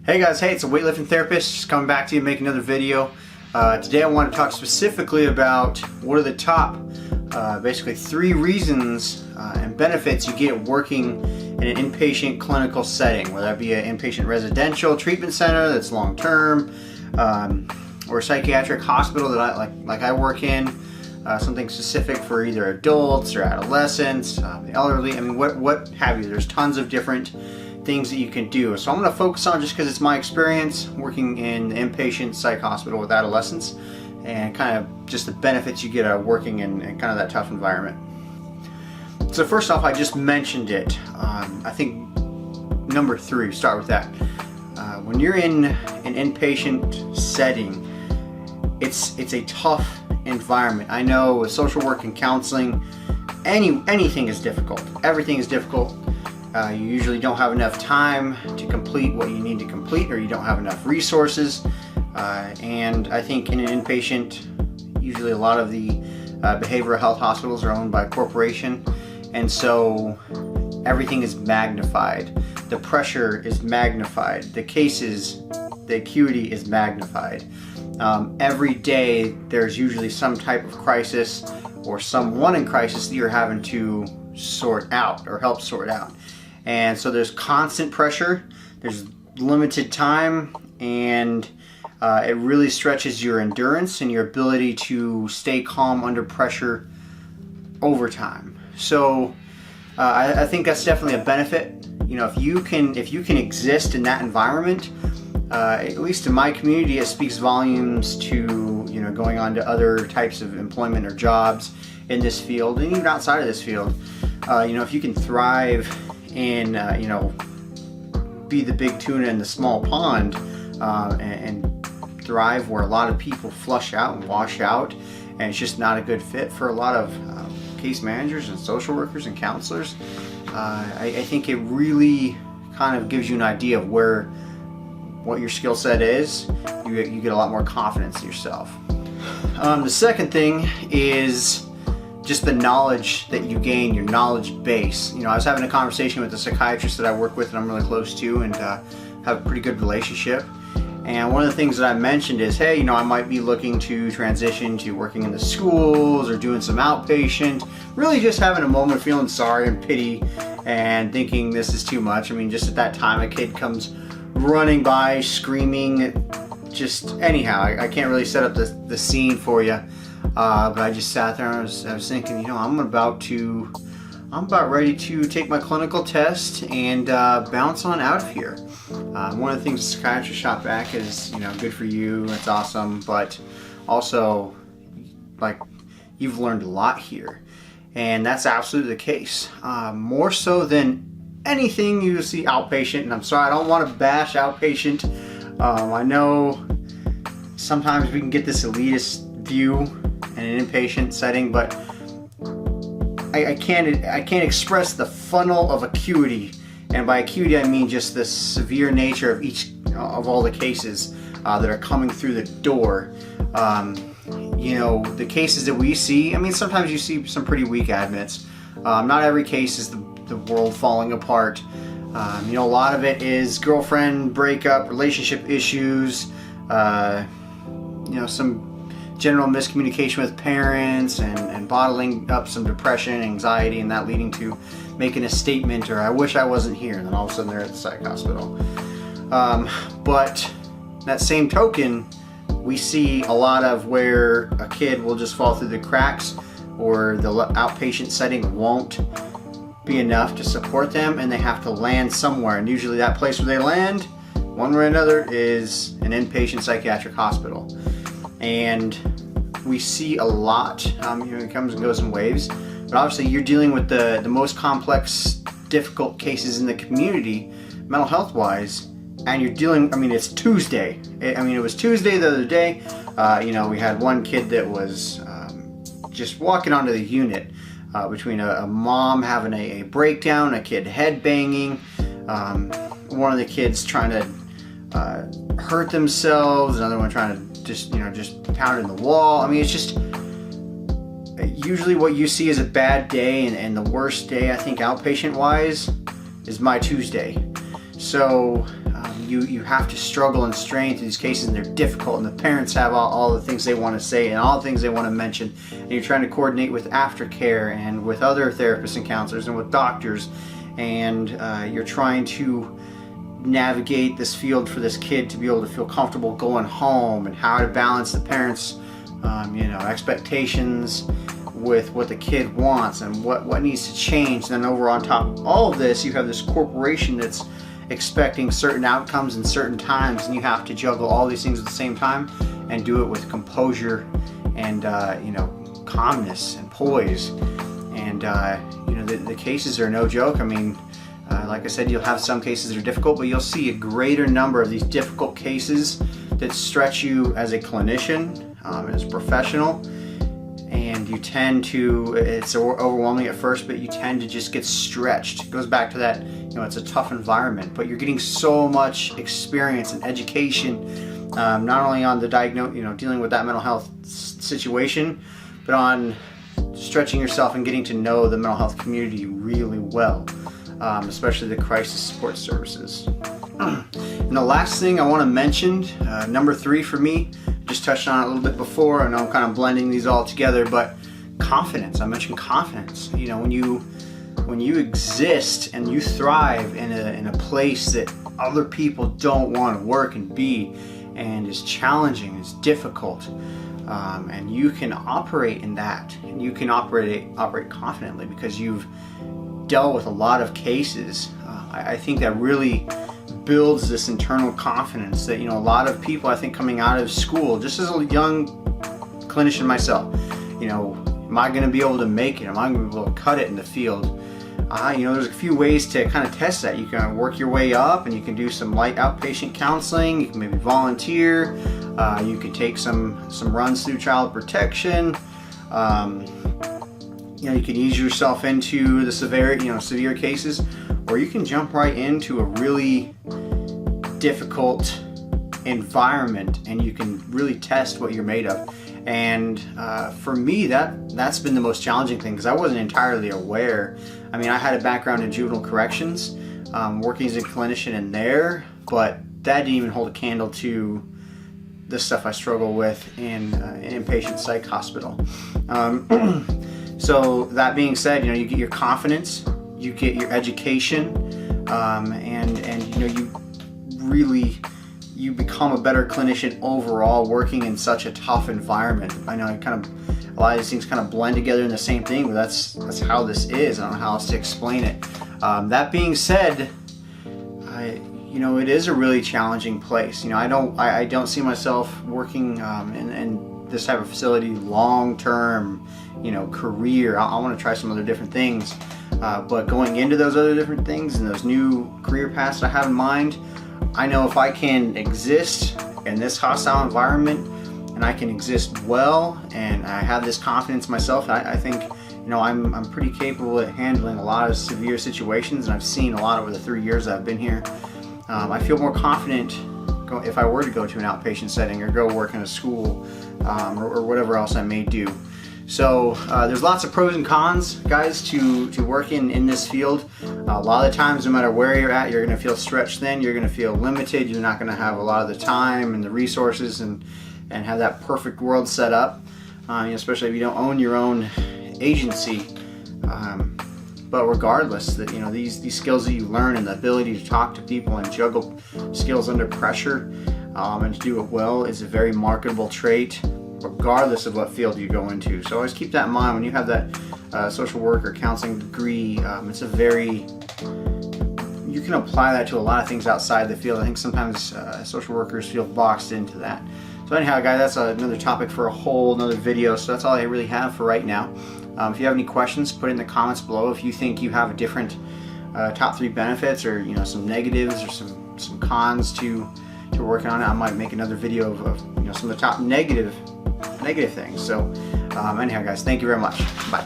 Hey guys, it's a weightlifting therapist just coming back to you and make another video. Today I want to talk specifically about what are the top basically 3 reasons and benefits you get working in an inpatient clinical setting, whether that be an inpatient residential treatment center that's long-term, or a psychiatric hospital that I work in, something specific for either adults or adolescents, the elderly. I mean, what have you. There's tons of different things that you can do. So I'm going to focus on, just because it's my experience working in the inpatient psych hospital with adolescents, and kind of just the benefits you get out of working in kind of that tough environment. So first off, I just mentioned it. I think number 3, start with that. When you're in an inpatient setting, it's a tough environment. I know with social work and counseling, anything is difficult. Everything is difficult. You usually don't have enough time to complete what you need to complete, or you don't have enough resources. And I think in an inpatient, usually a lot of the behavioral health hospitals are owned by a corporation, and so everything is magnified. The pressure is magnified. The cases, the acuity is magnified. Every day there's usually some type of crisis or someone in crisis that you're having to sort out or help sort out. And so there's constant pressure, there's limited time, and it really stretches your endurance and your ability to stay calm under pressure over time. So I think that's definitely a benefit. You know, if you can exist in that environment, at least in my community, it speaks volumes to, you know, going on to other types of employment or jobs in this field, and even outside of this field. You know, if you can thrive and you know, be the big tuna in the small pond, and thrive where a lot of people flush out and wash out, and it's just not a good fit for a lot of case managers and social workers and counselors. I think it really kind of gives you an idea of what your skill set is. You get a lot more confidence in yourself. The second thing is just the knowledge that you gain, your knowledge base. You know, I was having a conversation with a psychiatrist that I work with and I'm really close to, and have a pretty good relationship. And one of the things that I mentioned is, hey, you know, I might be looking to transition to working in the schools or doing some outpatient, really just having a moment of feeling sorry and pity and thinking this is too much. I mean, just at that time, a kid comes running by screaming, just anyhow, I can't really set up the scene for you. But I just sat there and I was thinking, you know, I'm about ready to take my clinical test and bounce on out of here. One of the things the psychiatrist shot back is, you know, good for you, it's awesome, but also, like, you've learned a lot here. And that's absolutely the case. More so than anything you see outpatient, and I'm sorry, I don't want to bash outpatient. I know sometimes we can get this elitist view in an inpatient setting, but I can't express the funnel of acuity, and by acuity I mean just the severe nature of each of all the cases that are coming through the door. You know, the cases that we see, I mean, sometimes you see some pretty weak admits. Not every case is the world falling apart. You know, a lot of it is girlfriend breakup, relationship issues, you know, some general miscommunication with parents, and bottling up some depression, anxiety, and that leading to making a statement, or I wish I wasn't here, and then all of a sudden they're at the psych hospital. But that same token, we see a lot of where a kid will just fall through the cracks, or the outpatient setting won't be enough to support them, and they have to land somewhere, and usually that place where they land, one way or another, is an inpatient psychiatric hospital. And we see a lot, you know, it comes and goes in waves, but obviously you're dealing with the most complex, difficult cases in the community, mental health wise, and you're dealing, I mean, it's Tuesday. It was Tuesday the other day. You know, we had one kid that was just walking onto the unit, between a mom having a breakdown, a kid head banging, one of the kids trying to hurt themselves, another one trying to just pounding the wall. I mean, it's just usually what you see is a bad day, and the worst day, I think, outpatient wise, is my Tuesday. So you have to struggle and strain through these cases, and they're difficult, and the parents have all the things they want to say and all the things they want to mention, and you're trying to coordinate with aftercare and with other therapists and counselors and with doctors, and you're trying to navigate this field for this kid to be able to feel comfortable going home, and how to balance the parents' expectations with what the kid wants and what needs to change. And then over on top of all of this, you have this corporation that's expecting certain outcomes in certain times, and you have to juggle all these things at the same time and do it with composure and calmness and poise. And the cases are no joke. I mean, like I said, you'll have some cases that are difficult, but you'll see a greater number of these difficult cases that stretch you as a clinician, as a professional. And you tend to, it's overwhelming at first, but you tend to just get stretched. It goes back to that, it's a tough environment, but you're getting so much experience and education, not only on the dealing with that mental health situation, but on stretching yourself and getting to know the mental health community really well, especially the crisis support services. And the last thing I want to mention, number 3 for me, just touched on it a little bit before. I know I'm kind of blending these all together, but confidence. I mentioned confidence. When you exist and you thrive in a place that other people don't want to work and be, and is challenging, is difficult, and you can operate in that, and you can operate confidently because you've dealt with a lot of cases. I think that really builds this internal confidence that, a lot of people, I think, coming out of school, just as a young clinician myself, am I going to be able to make it? Am I going to be able to cut it in the field? There's a few ways to kind of test that. You can work your way up, and you can do some light outpatient counseling. You can maybe volunteer. You can take some runs through child protection. You can ease yourself into the severe cases, or you can jump right into a really difficult environment, and you can really test what you're made of. And for me, that's been the most challenging thing, because I wasn't entirely aware. I mean, I had a background in juvenile corrections, working as a clinician in there, but that didn't even hold a candle to the stuff I struggle with in an inpatient psych hospital. So that being said, you get your confidence, you get your education, and you become a better clinician overall working in such a tough environment. I know a lot of these things kind of blend together in the same thing, but that's how this is. I don't know how else to explain it. That being said, it is a really challenging place. I don't see myself working in this type of facility long term. Career. I want to try some other different things, but going into those other different things and those new career paths I have in mind, I know if I can exist in this hostile environment and I can exist well, and I have this confidence myself, I think I'm pretty capable at handling a lot of severe situations, and I've seen a lot over the 3 years I've been here. I feel more confident if I were to go to an outpatient setting or go work in a school, or whatever else I may do. So there's lots of pros and cons, guys, to working in this field. A lot of the times, no matter where you're at, you're going to feel stretched thin, you're going to feel limited, you're not going to have a lot of the time and the resources and have that perfect world set up, especially if you don't own your own agency. But regardless, these skills that you learn, and the ability to talk to people and juggle skills under pressure, and to do it well, is a very marketable trait, regardless of what field you go into. So always keep that in mind when you have that social work or counseling degree. You can apply that to a lot of things outside the field. I think sometimes social workers feel boxed into that. So anyhow, guys, that's another topic for a whole another video. So that's all I really have for right now. If you have any questions, put it in the comments below. If you think you have a different top 3 benefits, or some negatives or some cons to working on it, I might make another video of some of the top negative things. So anyhow, guys, thank you very much. Bye.